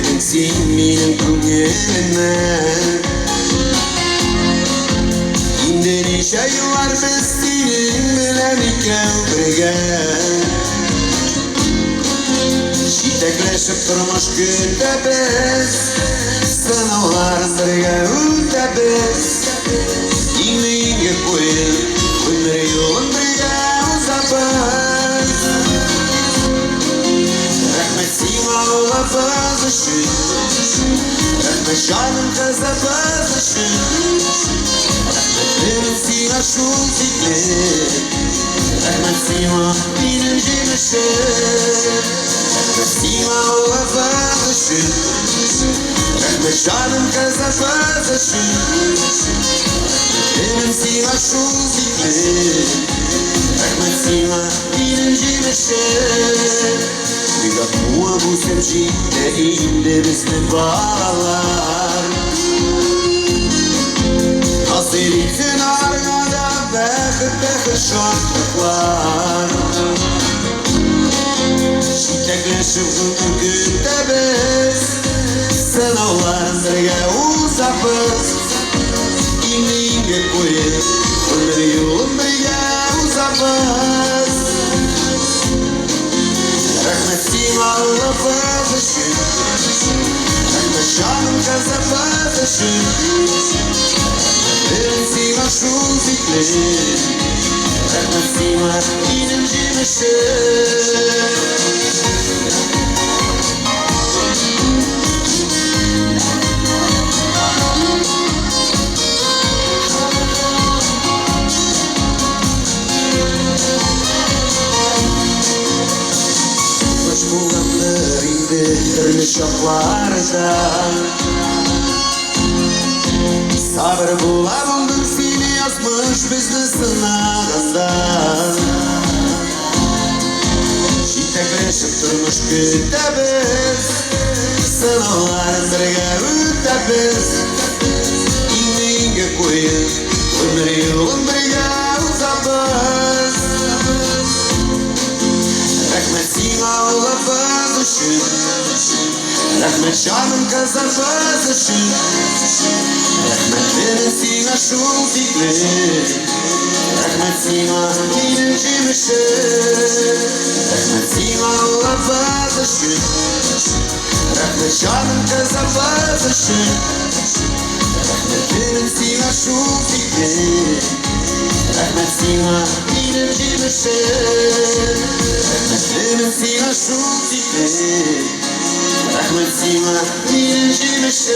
Sing benim kungene Indonesia var bestinin Melanikę brygę Şitekleşip durmuş günde biz Sınavların brygę ülde biz İnliğe koyun Bunları yolun brygę uzapız Rahmet sima ola bazışın Rahmet canım kıza bazışın Rahmet sima şul fikri Rahmet sima benim cimişim Rahmet sima ola bazışın Rahmet canım kıza bazışın Benim sima şul fikri Rahmet sima benim cimişim Liga tua bu sevgiyle indi bizni bağlar Hasretin arkada bekir şartlıklar Çiçekleşip günde biz Sınavların birge uzapız İnliğe koyun Onları yolun birge uzapız Rahmet sima ola bazışın Rahmet canım kıza bazışın Benim sima şul fikri Rahmet sima benim cimişim Türlü şoklarda Sabır bulabildim seni yazmış bizni sınavında Şitekleşip durmuş günde biz Sınavların birge ülde biz İnliğe koyun Ömür yolun birge uzapız Rahmet sima ola bazışın Rahmet canım kıza bazışın Rahmet benim sima şul fikri Rahmet sima benim cimişim Rahmet sima ola bazışın Rahmet canım kıza bazışın Rahmet benim sima şul fikri Rahmet sima benim cimişim Rahmet benim sima şul fikri Rahmet sima benim cimişim